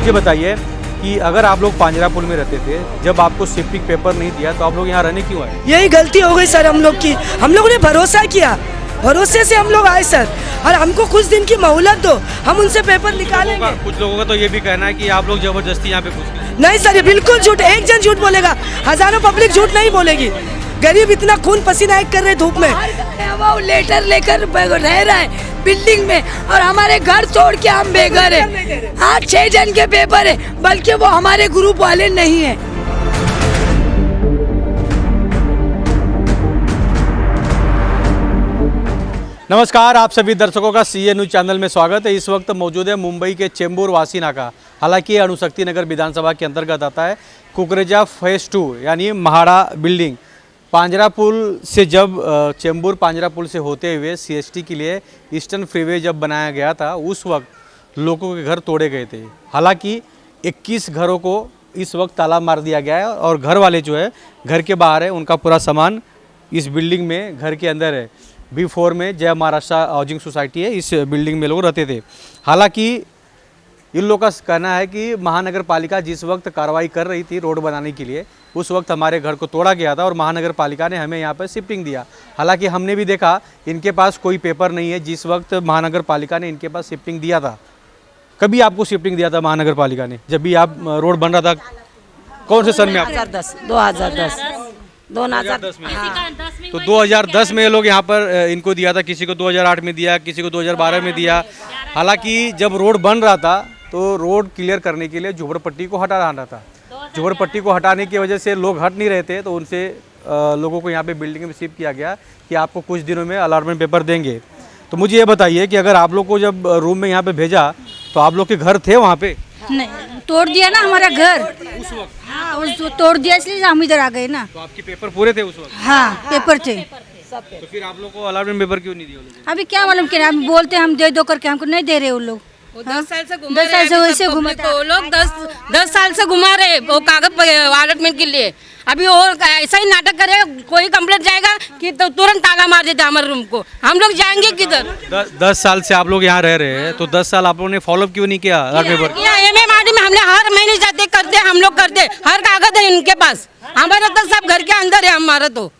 मुझे बताइए कि अगर आप लोग पांजरापुल में रहते थे, जब आपको शिफ्टिंग पेपर नहीं दिया तो आप लोग यहाँ रहने क्यों आए? यही गलती हो गई सर हम लोग की। हम लोगों ने भरोसा किया, भरोसे से हम लोग आए सर, और हमको कुछ दिन की मोहलत दो, हम उनसे पेपर निकालेंगे। कुछ लोगों का तो ये भी कहना है कि आप लोग जबरदस्ती यहाँ पे घुस गए। नहीं सर, ये बिल्कुल झूठ। एक जन झूठ बोलेगा, हजारों पब्लिक झूठ नहीं बोलेगी। गरीब इतना खून पसीना एक कर रहे धूप में, वो लेटर लेकर रह रहा है बिल्डिंग में, और हमारे घर छोड़ के हम बेघर है। हाँ, 6 जन के पेपर है, बल्कि वो हमारे ग्रुप वाले नहीं है। नमस्कार, आप सभी दर्शकों का सीए न्यूज चैनल में स्वागत है। इस वक्त मौजूद है मुंबई के चेंबूर वासी नाका। हालांकि ये अणुशक्ति नगर विधानसभा के अंतर्गत आता है। कुकरेजा फेज 2 यानी महाड़ा बिल्डिंग पांजरापुल से जब चेंबूर पांजरापुल से होते हुए सीएसटी के लिए ईस्टर्न फ्रीवे जब बनाया गया था, उस वक्त लोगों के घर तोड़े गए थे। हालांकि 21 घरों को इस वक्त ताला मार दिया गया है और घर वाले जो है घर के बाहर है, उनका पूरा सामान इस बिल्डिंग में घर के अंदर है। B4 में जय महाराष्ट्र हाउसिंग सोसाइटी है, इस बिल्डिंग में लोग रहते थे। हालांकि इन लोगों का कहना है कि महानगर पालिका जिस वक्त कार्रवाई कर रही थी रोड बनाने के लिए, उस वक्त हमारे घर को तोड़ा गया था और महानगर पालिका ने हमें यहाँ पर शिफ्टिंग दिया। हालांकि हमने भी देखा इनके पास कोई पेपर नहीं है जिस वक्त महानगर पालिका ने इनके पास शिफ्टिंग दिया था। कभी आपको शिफ्टिंग दिया था महानगर पालिका ने? जब भी आप रोड बन रहा था, कौन से सन में? आप 2010 तो 2010 में ये लोग यहाँ पर इनको दिया था, किसी को 2008 में दिया, किसी को 2012 में दिया। हालांकि जब रोड बन रहा था तो रोड क्लियर करने के लिए झोपड़पट्टी को हटाना था। झोपड़पट्टी को हटाने की वजह से लोग हट नहीं रहे थे, तो उनसे लोगों को यहाँ पे बिल्डिंग में शिफ्ट किया गया कि आपको कुछ दिनों में अलॉटमेंट पेपर देंगे। तो मुझे ये बताइए कि अगर आप लोग को जब रूम में यहाँ पे भेजा तो आप लोग के घर थे वहाँ पे? नहीं, तोड़ दिया ना हमारा घर उस वक्त। हाँ, तोड़ दिया, इसलिए हम इधर आ गए ना। तो आपके पेपर पूरे थे उस वक्त? हाँ, पेपर थे। तो फिर आप लोग को अलॉटमेंट पेपर क्यों नहीं दिया? अभी क्या मालूम क्या, हम बोलते हम दे दो करके, हमको नहीं दे रहे वो लोग। 10 साल से 10 साल से वैसे घुमा वो लोग 10 साल से घुमा रहे वो कागज अलॉटमेंट के लिए। अभी और ऐसा ही नाटक करे, कोई कंप्लेंट जाएगा कि तो तुरंत ताला मार देते हमारे रूम को। हम लोग जाएंगे किधर? 10 साल से आप लोग यहाँ रह रहे हैं, तो 10 साल आप लोगों ने फॉलोअप क्यों नहीं किया अलॉटमेंट पेपर? MMRD में हमने हर महीने जाते करते, हम लोग करते, हर कागज है इनके पास। हमारा तो सब घर के अंदर है हमारा। तो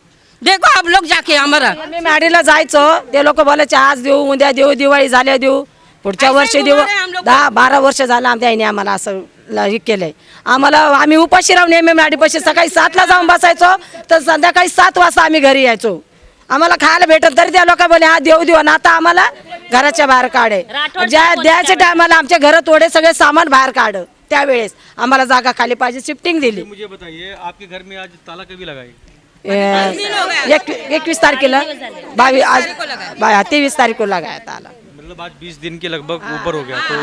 देखो आप लोग जाके हमारा MMRDला जायचं, ते लोक बोलायचे आज देऊ, उद्या देऊ, दिवाळी झाल्या देऊ, पुढच्या वर्षी देऊ। 10-12 वर्ष झालं आमच्या आईने आम्हाला असं हे केलंय। आम्हाला आम्ही उपाशी राहून MMRD पाशी सकाळी 7ला जाऊन बसायचो, तर संध्याकाळी 7 वाजता आम्ही घरी यायचो। आम्हाला खायला भेटत तरी त्या लोक बोले हा देऊ देऊ, आणि आता आम्हाला घराच्या बाहेर काढे। ज्या द्यायच्या टायमाला आमच्या घर तोडे, सगळे सामान बाहेर काढ। त्यावेळेस आम्हाला जागा खाली पाहिजे, शिफ्टिंग दिली। मुझे बताइए आपके घर में आज ताला कभी लगाई? 21 तारखेला 22 आज 23 तारीख को लगाया ताला। मतलब आज 20 दिन के लगभग ऊपर हो गया। तो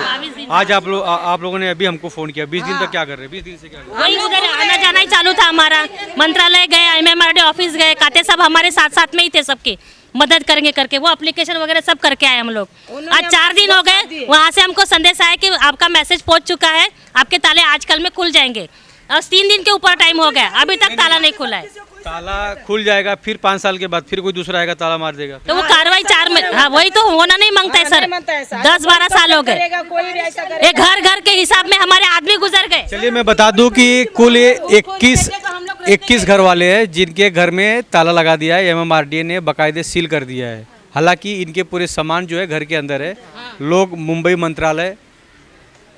आज आप लोगों ने अभी हमको फोन किया, 20 दिन तक क्या कर रहे हैं? 20 दिन से क्या कर रहे वही उधर आना जाना ही चालू था हमारा। मंत्रालय गए, MMRD ऑफिस गए, खाते सब हमारे साथ साथ में ही थे, सबके मदद करेंगे करके वो एप्लीकेशन वगैरह सब करके आए हम लोग। आज 4 दिन हो गए, वहाँ से हमको संदेश आया कि आपका मैसेज पहुँच चुका है, आपके ताले आजकल में खुल जाएंगे। और 3 दिन के ऊपर टाइम हो गया, अभी तक ताला नहीं खुला है। ताला खुल जाएगा, फिर 5 साल के बाद फिर कोई दूसरा आएगा ताला मार देगा। तो वो कार्रवाई 4 में, हाँ वही तो होना नहीं मांगता है सर। 10-12 साल हो गए, ये घर घर के हिसाब में हमारे आदमी गुजर गए। चलिए मैं बता दूं कि कुल 21 घर वाले हैं जिनके घर में ताला लगा दिया है। MMRD ने बाकायदे सील कर दिया है। हालांकि इनके पूरे सामान जो है घर के अंदर है। लोग मुंबई मंत्रालय,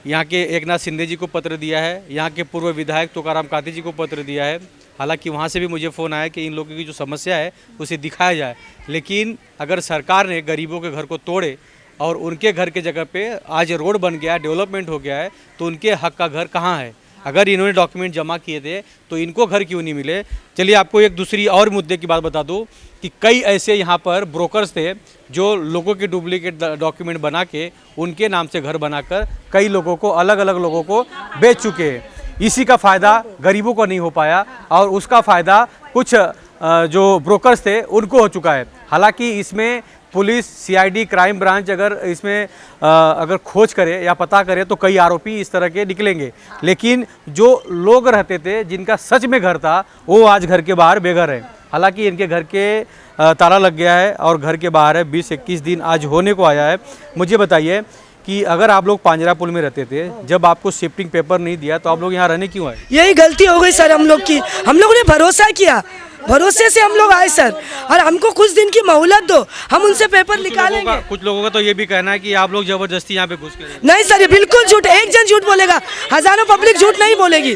यहाँ के एकनाथ शिंदे जी को पत्र दिया है, यहाँ के पूर्व विधायक तुकाराम काती जी को पत्र दिया है। हालांकि वहाँ से भी मुझे फ़ोन आया कि इन लोगों की जो समस्या है उसे दिखाया जाए। लेकिन अगर सरकार ने गरीबों के घर को तोड़े और उनके घर के जगह पे आज रोड बन गया, डेवलपमेंट हो गया है, तो उनके हक का घर कहाँ है? अगर इन्होंने डॉक्यूमेंट जमा किए थे तो इनको घर क्यों नहीं मिले? चलिए आपको एक दूसरी और मुद्दे की बात बता दूं कि कई ऐसे यहाँ पर ब्रोकर्स थे जो लोगों के डुप्लीकेट डॉक्यूमेंट बना के उनके नाम से घर बनाकर कई लोगों को, अलग अलग लोगों को बेच चुके हैं। इसी का फ़ायदा गरीबों को नहीं हो पाया और उसका फ़ायदा कुछ जो ब्रोकर्स थे उनको हो चुका है। हालांकि इसमें पुलिस, CID, क्राइम ब्रांच अगर इसमें अगर खोज करे या पता करे तो कई आरोपी इस तरह के निकलेंगे। लेकिन जो लोग रहते थे जिनका सच में घर था वो आज घर के बाहर बेघर है। हालांकि इनके घर के ताला लग गया है और घर के बाहर है। 20-21 दिन आज होने को आया है। मुझे बताइए कि अगर आप लोग पांजरा पुल में रहते थे, जब आपको शिफ्टिंग पेपर नहीं दिया तो आप लोग यहाँ रहने क्यों आए? यही गलती हो गई सर हम लोग की। हम लोगों ने भरोसा किया, भरोसे से हम लोग आए सर, और हमको कुछ दिन की मोहलत दो, हम उनसे पेपर निकालेंगे। कुछ लोगों का तो ये भी कहना है कि आप लोग जबरदस्ती यहाँ पे घुस गए। नहीं सर, ये बिल्कुल झूठ, एक जन झूठ बोलेगा, हजारों पब्लिक झूठ नहीं बोलेगी।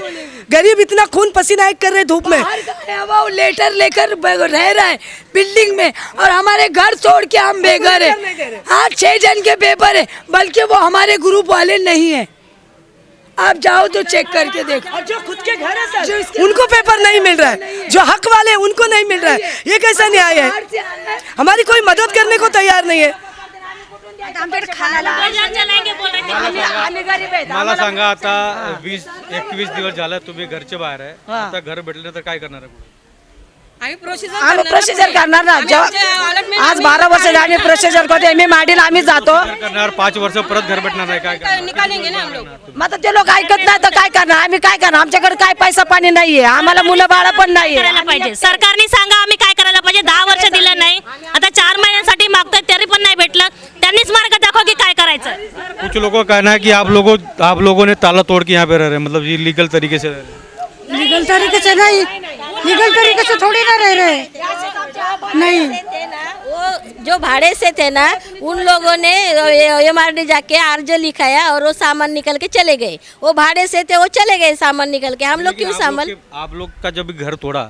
गरीब इतना खून पसीना एक कर रहे धूप में, वो लेटर लेकर रह रहा है बिल्डिंग में, और हमारे घर छोड़ के हम बेघर है। हाँ, 6 जन के पेपर है, बल्कि वो हमारे ग्रुप वाले नहीं है। आप जाओ तो चेक करके देखो। और जो खुद के घर है सर, उनको पेपर नहीं मिल रहा है, जो हक वाले हैं उनको नहीं मिल रहा है। ये कैसा न्याय है? हमारी कोई मदद करने को तैयार नहीं है। मला सांगा, आता 20-21 दिवस झालं तुम्ही घरचे बाहेर आहे, आता घर भेटले तर काय करणार आहे? आम्ही प्रोसिजर करणार ना। आज 12 वर्ष झाले प्रोसिजर करतो, MMRD आम्ही जातो करणार, 5 वर्ष परत घर भेटणार नाही, काय करणार? निकालेंगे ना हम लोग। मग ते लोक ऐकत नाही तर काय करणार? आम्ही काय करणार? आमच्याकडे काय पैसा पाणी नाहीये, आम्हाला मुलं बाळ पण नाहीये। करायला पाहिजे, सरकारने सांगा आम्ही काय करायला पाहिजे। 10 वर्ष दिलं नाही, आता 4 महिन्यांसाठी मागतोय तरी पण नाही भेटलं। त्यांनीच मार्ग दाखव की काय करायचं। कुछ लोगों का कहना है कि आप लोगों ने ताला तोड़ के यहाँ पे रह रहे हैं, मतलब ये लीगल तरीके से रह रहे हैं। लीगल तरीके से नहीं, लीगल तरीके से थोड़ी ना रह रहे नहीं। वो जो भाड़े से थे ना, उन लोगों ने MRD जाके अर्ज लिखाया और वो सामान निकल के चले गए। वो भाड़े से थे, वो चले गए सामान निकल के। हम लोग क्यों सामान? आप लोग का जब घर तोड़ा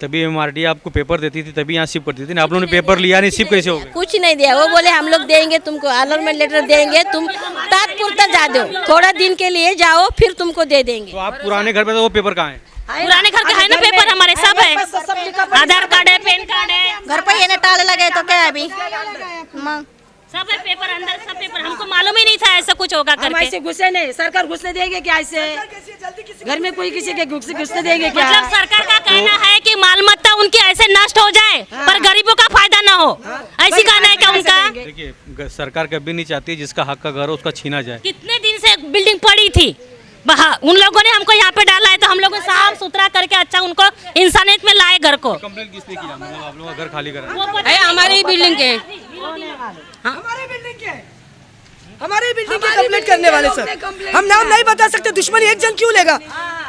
तभी MRD आपको पेपर देती थी, तभी यहाँ शिफ्ट करती थी ना। आप लोगों ने पेपर लिया नहीं, शिफ्ट कैसे हो गए? कुछ नहीं दिया। वो बोले हम लोग देंगे तुमको, अलॉटमेंट लेटर देंगे, तुम तात्पुरता जा दो, थोड़ा दिन के लिए जाओ, फिर तुमको दे देंगे। तो आप पुराने घर पे, तो वो पेपर कहाँ है? पुराने घर का है ना पेपर, हमारे सब है, आधार कार्ड है, पैन कार्ड है, घर पर ये ताला लगे तो क्या अभी सब है पेपर, अंदर सब पेपर। हमको मालूम ही नहीं था ऐसा कुछ होगा हम करके। ऐसे घुसे नहीं, सरकार घुसने देंगे क्या? ऐसे घर में कोई किसी के घुसने देंगे क्या? मतलब सरकार का कहना है कि मालमत्ता उनकी ऐसे नष्ट हो जाए पर गरीबों का फायदा ना हो, ऐसी कहना है क्या उनका? देखिए, सरकार कभी नहीं चाहती जिसका हक का घर हो उसका छीना जाए। कितने दिन से बिल्डिंग पड़ी थी, उन लोगों ने हमको यहाँ पे डाला है, तो हम लोगों साफ सुथरा करके अच्छा उनको इंसानियत में लाए घर को। कंप्लेंट किसने किया? मतलब आप लोगों का घर खाली करा? हमारी बिल्डिंग के, हमारे बिल्डिंग के, हमारे बिल्डिंग के कंप्लेंट करने वाले सर। हम नाम नहीं बता सकते, दुश्मनी एक जन क्यों लेगा?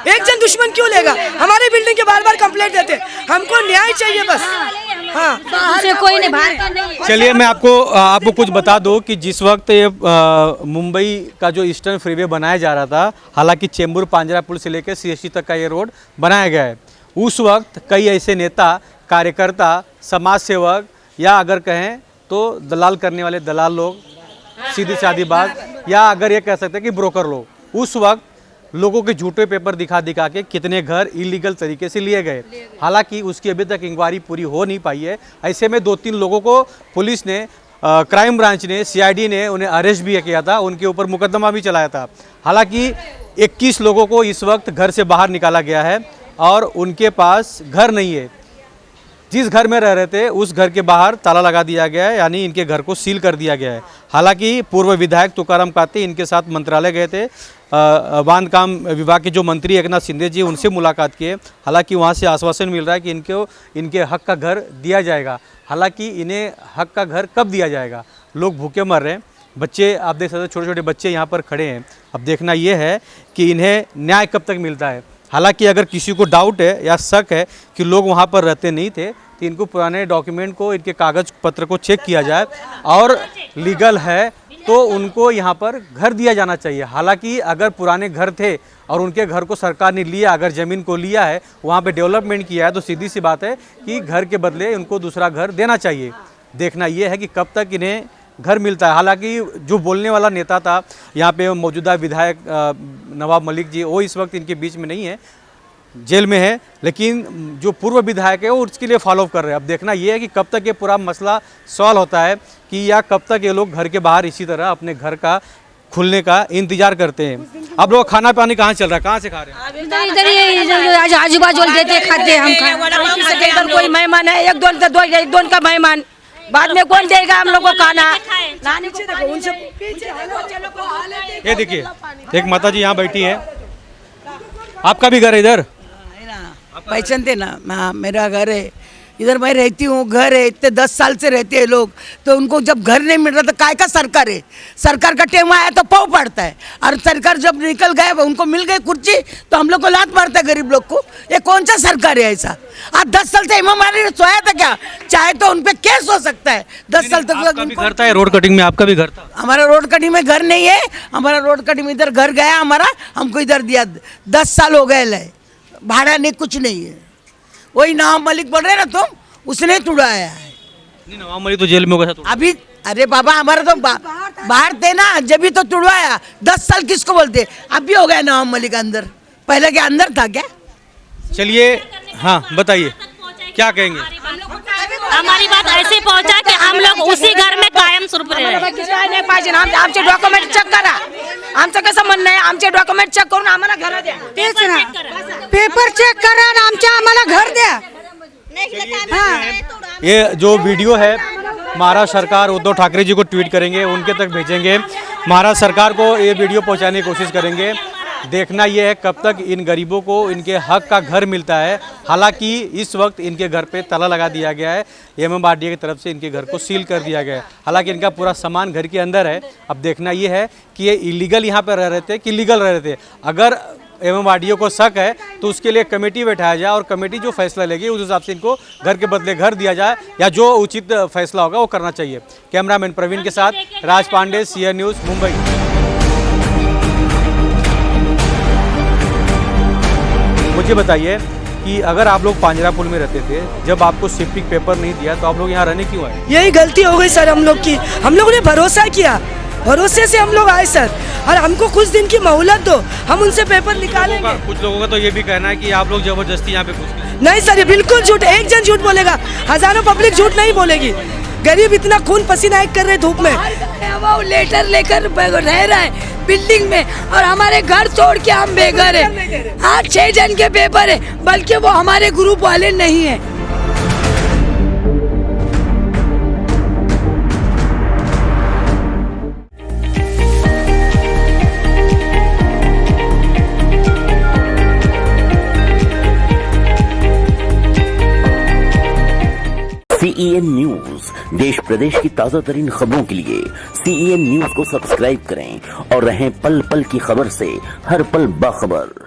एक जन दुश्मन क्यों लेगा? हमारे बिल्डिंग के बार-बार कंप्लेंट देते, हमको न्याय चाहिए बस। हाँ, बाहर कोई नहीं, बाहर का नहीं। चलिए, मैं आपको कुछ बता दूं कि जिस वक्त ये मुंबई का जो ईस्टर्न फ्रीवे बनाया जा रहा था, हालांकि चेंबूर पांजरा पुल से लेकर CST तक का ये रोड बनाया गया है, उस वक्त कई ऐसे नेता, कार्यकर्ता, समाज सेवक, या अगर कहें तो दलाल करने वाले दलाल लोग, सीधी सादी बात, या अगर ये कह सकते हैं कि ब्रोकर लोग, उस वक्त लोगों के झूठे पेपर दिखा के कितने घर इलीगल तरीके से लिए गए। हालांकि उसकी अभी तक इंक्वायरी पूरी हो नहीं पाई है। ऐसे में 2-3 लोगों को पुलिस ने, क्राइम ब्रांच ने, CID ने उन्हें अरेस्ट भी किया था, उनके ऊपर मुकदमा भी चलाया था। हालांकि 21 लोगों को इस वक्त घर से बाहर निकाला गया है और उनके पास घर नहीं है। जिस घर में रह रहे थे उस घर के बाहर ताला लगा दिया गया है, यानी इनके घर को सील कर दिया गया है। हालांकि पूर्व विधायक तुकाराम काते इनके साथ मंत्रालय गए थे, बांधकाम विभाग के जो मंत्री एकनाथ शिंदे जी, उनसे मुलाकात किए। हालांकि वहां से आश्वासन मिल रहा है कि इनके हक का घर दिया जाएगा। हालांकि इन्हें हक का घर कब दिया जाएगा? लोग भूखे मर रहे हैं, बच्चे आप देख सकते हैं, छोटे छोटे बच्चे यहाँ पर खड़े हैं। अब देखना ये है कि इन्हें न्याय कब तक मिलता है। हालांकि अगर किसी को डाउट है या शक है कि लोग वहाँ पर रहते नहीं थे, तो इनको पुराने डॉक्यूमेंट को, इनके कागज़ पत्र को चेक किया जाए और लीगल है तो उनको यहाँ पर घर दिया जाना चाहिए। हालांकि अगर पुराने घर थे और उनके घर को सरकार ने लिया, अगर ज़मीन को लिया है, वहाँ पे डेवलपमेंट किया है, तो सीधी सी बात है कि घर के बदले उनको दूसरा घर देना चाहिए। देखना ये है कि कब तक इन्हें घर मिलता है। हालांकि जो बोलने वाला नेता था यहाँ पे, मौजूदा विधायक नवाब मलिक जी, वो इस वक्त इनके बीच में नहीं है, जेल में है, लेकिन जो पूर्व विधायक है वो उसके लिए फॉलो कर रहे हैं। अब देखना ये है कि कब तक ये पूरा मसला सॉल्व होता है, कि या कब तक ये लोग घर के बाहर इसी तरह अपने घर का खुलने का इंतजार करते हैं। आप लोग खाना पानी कहाँ चल रहा है, कहाँ से खा रहे हैं? इधर आजू बाजू देते खाते हम। इधर कोई मेहमान है, एक दोन का मेहमान, बाद में कौन देगा हम लोग को खाना? ये देखिए, एक माता जी यहाँ बैठी है, आपका भी घर है इधर? पहचानते ना, हाँ, मेरा घर है इधर मैं रहती हूँ, घर है, इतने 10 साल से रहते हैं लोग, तो उनको जब घर नहीं मिल रहा तो काय का सरकार है? सरकार का टेम आया तो पाव पड़ता है, और सरकार जब निकल गए उनको मिल गई कुर्सी तो हम लोग को लात मारता है गरीब लोग को। ये कौन सा सरकार है ऐसा? आज 10 साल से इमाम ने सोया था क्या? चाहे तो उन पे केस हो सकता है। 10 साल तक आपका भी घर था रोड कटिंग में, आपका भी घर था? हमारा रोड कटिंग में घर नहीं है, हमारा रोड कटिंग में इधर घर गया हमारा, हमको इधर दिया। 10 साल हो गए ले, भाड़ा नहीं, कुछ नहीं है। वही नवाब मलिक बोल रहे ना तुम, उसने तुड़ाया है। नहीं, नवाब मलिक तो जेल में हो गया था। अभी अरे बाबा हमारा तो बाहर थे ना, जब भी तो तुड़वाया। 10 साल किसको बोलते? अभी हो गया नवाब मलिक अंदर, पहले क्या अंदर था क्या? चलिए, हाँ बताइए क्या कहेंगे? हमारी बात ऐसे पहुंचा कि हम लोग उसी घर में कायम स्वरूप रहे। आमचे डॉक्युमेंट चेक करा, आमचं कसं म्हणणं आहे, आमचे डॉक्युमेंट चेक करून आम्हाला घर द्या। तेच ना, पेपर चेक करा आणि आमच्या आम्हाला घर द्या। ये जो वीडियो है महाराष्ट्र सरकार उद्धव ठाकरे जी को ट्वीट करेंगे, उनके तक भेजेंगे, महाराष्ट्र सरकार को ये वीडियो पहुंचाने की कोशिश करेंगे। देखना ये है कब तक इन गरीबों को इनके हक का घर मिलता है। हालांकि इस वक्त इनके घर पे ताला लगा दिया गया है, MMRDA की तरफ से इनके घर को सील कर दिया गया है। हालांकि इनका पूरा सामान घर के अंदर है। अब देखना ये है कि ये इलीगल यहाँ पर रह रहे थे कि लीगल रह रहे थे। अगर MMRDA को शक है तो उसके लिए कमेटी बैठाया जाए और कमेटी जो फैसला लेगी उस हिसाब से इनको घर के बदले घर दिया जाए, या जो उचित फैसला होगा वो करना चाहिए। कैमरामैन प्रवीण के साथ राज पांडे, CN न्यूज़, मुंबई। मुझे बताइए कि अगर आप लोग पांजरापुल में रहते थे, जब आपको शिफ्टिंग पेपर नहीं दिया तो आप लोग यहाँ रहने क्यों आए? यही गलती हो गई सर हम लोग की। हम लोगों ने भरोसा किया, भरोसे से हम लोग आए सर, और हमको कुछ दिन की मोहलत दो, हम उनसे पेपर निकालेंगे। कुछ लोगों का तो ये भी कहना है कि आप लोग जबरदस्ती यहाँ पे घुस गए। नहीं सर, ये बिल्कुल झूठ। एक जन झूठ बोलेगा, हजारों पब्लिक झूठ नहीं बोलेगी। गरीब इतना खून पसीना एक कर रहे धूप में, वो लेटर लेकर रह रहा है बिल्डिंग में, और हमारे घर छोड़ के हम बेघर है। हाँ, 6 जन के पेपर है, बल्कि वो हमारे ग्रुप वाले नहीं है। CEN न्यूज, देश प्रदेश की ताजा तरीन खबरों के लिए CEN न्यूज को सब्सक्राइब करें और रहें पल पल की खबर से हर पल बाखबर।